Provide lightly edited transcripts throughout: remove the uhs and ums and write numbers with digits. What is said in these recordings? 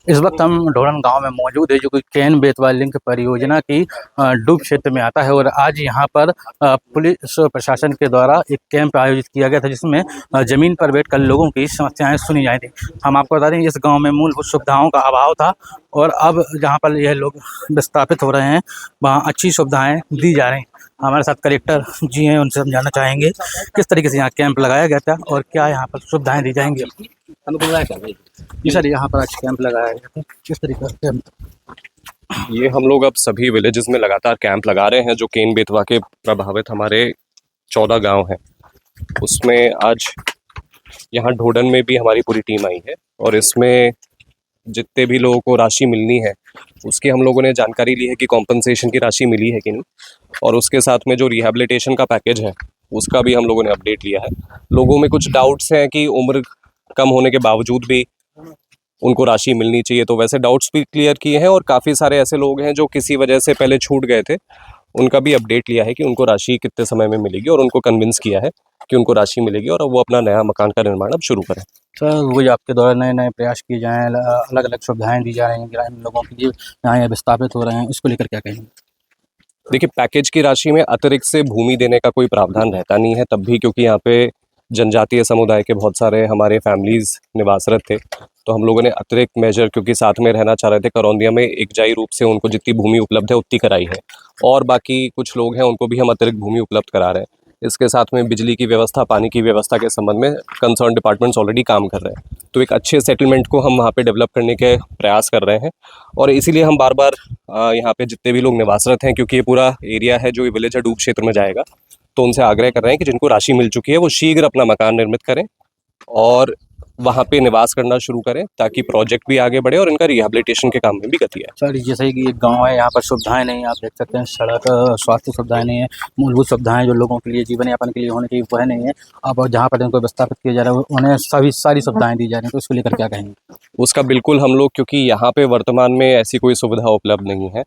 इस वक्त हम ढोरन गांव में मौजूद है, जो कि केन बेतवा लिंक परियोजना की डूब क्षेत्र में आता है। और आज यहां पर पुलिस प्रशासन के द्वारा एक कैंप आयोजित किया गया था, जिसमें जमीन पर बैठकर लोगों की समस्याएं सुनी जाती थी। हम आपको बता दें, इस गांव में मूलभूत सुविधाओं का अभाव था, और अब जहां पर यह लोग विस्थापित हो रहे हैं, वहां अच्छी सुविधाएं दी जा रही हैं। हमारे साथ कलेक्टर जी हैं, उनसे हम जानना चाहेंगे किस तरीके से यहाँ कैंप लगाया गया था और क्या यहाँ पर सुविधाएं दी जाएंगी। जी सर, यहाँ पर आज कैंप लगाया गया था, किस तरीके से कैंप? ये हम लोग अब सभी विलेजेस में लगातार कैंप लगा रहे हैं, जो केन बेतवा के प्रभावित हमारे 14 गांव हैं। उसमें आज यहाँ ढोडन में भी हमारी पूरी टीम आई है, और इसमें जितने भी लोगों को राशि मिलनी है उसकी हम लोगों ने जानकारी ली है कि कॉम्पनसेशन की राशि मिली है कि नहीं, और उसके साथ में जो रिहैबिलिटेशन का पैकेज है उसका भी हम लोगों ने अपडेट लिया है। लोगों में कुछ डाउट्स हैं कि उम्र कम होने के बावजूद भी उनको राशि मिलनी चाहिए, तो वैसे डाउट्स भी क्लियर किए हैं। और काफ़ी सारे ऐसे लोग हैं जो किसी वजह से पहले छूट गए थे, उनका भी अपडेट लिया है कि उनको राशि कितने समय में मिलेगी, और उनको कन्विंस किया है कि उनको राशि मिलेगी और वो अपना नया मकान का निर्माण अब शुरू करें। सर, वही आपके द्वारा नए नए प्रयास किए जाएँ, अलग अलग सुविधाएं दी जा रही हैं ग्रामीण लोगों के लिए, यहाँ विस्थापित हो रहे हैं, इसको लेकर क्या कहेंगे? देखिए, पैकेज की राशि में अतिरिक्त से भूमि देने का कोई प्रावधान रहता नहीं है, तब भी क्योंकि यहाँ पे जनजातीय समुदाय के बहुत सारे हमारे फैमिलीज निवासरत थे, तो हम लोगों ने अतिरिक्त मेजर, क्योंकि साथ में रहना चाह रहे थे, करौंदिया में एकजाई रूप से उनको जितनी भूमि उपलब्ध है उतनी कराई है, और बाकी कुछ लोग हैं उनको भी हम अतिरिक्त भूमि उपलब्ध करा रहे हैं। इसके साथ में बिजली की व्यवस्था, पानी की व्यवस्था के संबंध में कंसर्न डिपार्टमेंट्स ऑलरेडी काम कर रहे हैं, तो एक अच्छे सेटलमेंट को हम वहाँ पे डेवलप करने के प्रयास कर रहे हैं। और इसीलिए हम बार बार यहाँ पे जितने भी लोग निवासरत हैं, क्योंकि ये पूरा एरिया है जो ये विलेज है डूब क्षेत्र में जाएगा, तो उनसे आग्रह कर रहे हैं कि जिनको राशि मिल चुकी है वो शीघ्र अपना मकान निर्मित करें और वहाँ पे निवास करना शुरू करें, ताकि प्रोजेक्ट भी आगे बढ़े और इनका रिहैबिलिटेशन के काम में भी गति आए। सर, जैसे कि एक गांव है, यहाँ पर सुविधाएं नहीं है, आप देख सकते हैं, सड़क, स्वास्थ्य सुविधाएं नहीं है, मूलभूत सुविधाएं जो लोगों के लिए जीवन यापन के लिए होने चाहिए वह नहीं है। अब जहाँ पर इनको विस्थापित किया जा रहा है, उन्हें सारी सुविधाएं दी जा रही हैं, तो इसको लेकर क्या कहेंगे? उसका बिल्कुल हम लोग, क्योंकि यहाँ पे वर्तमान में ऐसी कोई सुविधा उपलब्ध नहीं है,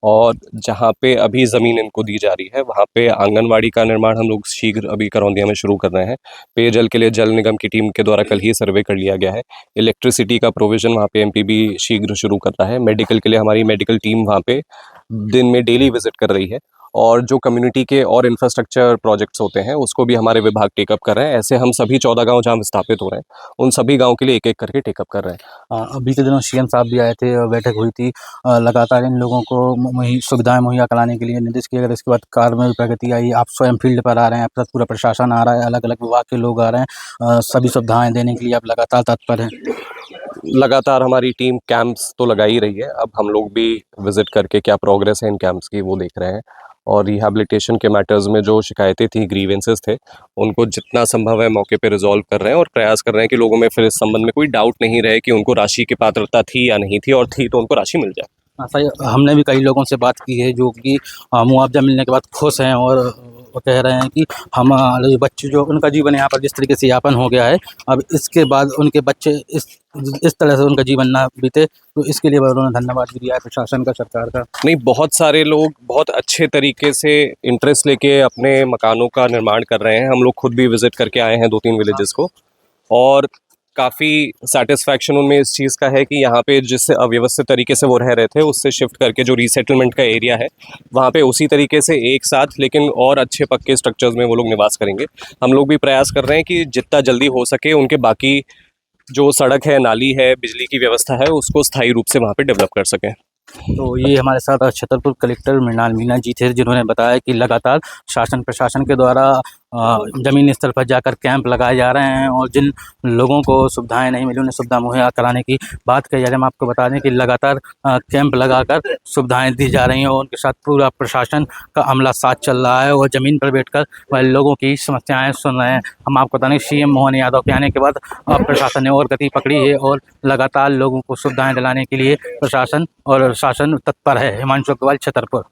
और जहाँ पे अभी ज़मीन इनको दी जा रही है वहाँ पे आंगनवाड़ी का निर्माण हम लोग शीघ्र अभी करौंदिया में शुरू कर रहे हैं। पेयजल के लिए जल निगम की टीम के द्वारा कल ही सर्वे कर लिया गया है। इलेक्ट्रिसिटी का प्रोविज़न वहाँ पे एमपीबी शीघ्र शुरू कर रहा है। मेडिकल के लिए हमारी मेडिकल टीम वहाँ पे दिन में डेली विजिट कर रही है, और जो कम्युनिटी के और इंफ्रास्ट्रक्चर प्रोजेक्ट्स होते हैं उसको भी हमारे विभाग टेकअप कर रहे हैं। ऐसे हम सभी 14 गांव जहां विस्थापित हो रहे हैं उन सभी गांव के लिए एक एक करके टेकअप कर रहे हैं। बीते दिनों सीएम साहब भी आए थे और बैठक हुई थी, लगातार इन लोगों को सुविधाएं मुहैया कराने के लिए निर्देश किया गया। इसके बाद कार्य में भी प्रगति आई, आप स्वयं फील्ड पर आ रहे हैं, आपके साथ पूरा प्रशासन आ रहा है, अलग अलग विभाग के लोग आ रहे हैं, सभी सुविधाएं देने के लिए आप लगातार तत्पर हैं। लगातार हमारी टीम कैंप्स तो लगा ही रही है, अब हम लोग भी विजिट करके क्या प्रोग्रेस है इन कैंप्स की वो देख रहे हैं, और रिहैबिलिटेशन के मैटर्स में जो शिकायतें थी, ग्रीवेंसेस थे, उनको जितना संभव है मौके पे रिजॉल्व कर रहे हैं, और प्रयास कर रहे हैं कि लोगों में फिर इस संबंध में कोई डाउट नहीं रहे कि उनको राशि की पात्रता थी या नहीं थी, और थी तो उनको राशि मिल जाए। हाँ सही, हमने भी कई लोगों से बात की है जो कि मुआवजा मिलने के बाद खुश हैं, और वो कह रहे हैं कि हमारे बच्चे, जो उनका जीवन यहाँ पर जिस तरीके से यापन हो गया है, अब इसके बाद उनके बच्चे इस तरह से उनका जीवन ना बीते, तो इसके लिए उन्होंने धन्यवाद भी दिया है प्रशासन का, सरकार का। नहीं, बहुत सारे लोग बहुत अच्छे तरीके से इंटरेस्ट लेके अपने मकानों का निर्माण कर रहे हैं। हम लोग खुद भी विजिट करके आए हैं 2-3 विलेजेस को, और काफ़ी सेटिस्फैक्शन उनमें इस चीज़ का है कि यहाँ पे जिस अव्यवस्थित तरीके से वो रह रहे थे उससे शिफ्ट करके जो रीसेटलमेंट का एरिया है वहाँ पे उसी तरीके से एक साथ, लेकिन और अच्छे पक्के स्ट्रक्चर्स में वो लोग निवास करेंगे। हम लोग भी प्रयास कर रहे हैं कि जितना जल्दी हो सके उनके बाकी जो सड़क है, नाली है, बिजली की व्यवस्था है, उसको स्थायी रूप से वहाँ पे डेवलप कर सकें। तो ये हमारे साथ छतरपुर कलेक्टर मृणाल मीना जी थे, जिन्होंने बताया कि लगातार शासन प्रशासन के द्वारा ज़मीनी स्तर पर जाकर कैंप लगाए जा रहे हैं, और जिन लोगों को सुविधाएं नहीं मिली उन्हें सुविधा मुहैया कराने की बात कही जा रही है। हम आपको बता दें कि लगातार कैंप लगाकर सुविधाएं दी जा रही हैं, और उनके साथ पूरा प्रशासन का अमला साथ चल रहा है, और ज़मीन पर बैठकर वह लोगों की समस्याएं सुन रहे हैं। हम आपको बता दें, सीएम मोहन यादव के आने के बाद प्रशासन ने और गति पकड़ी है, और लगातार लोगों को सुविधाएं दिलाने के लिए प्रशासन और शासन तत्पर है। हिमांशु अग्रवाल, छतरपुर।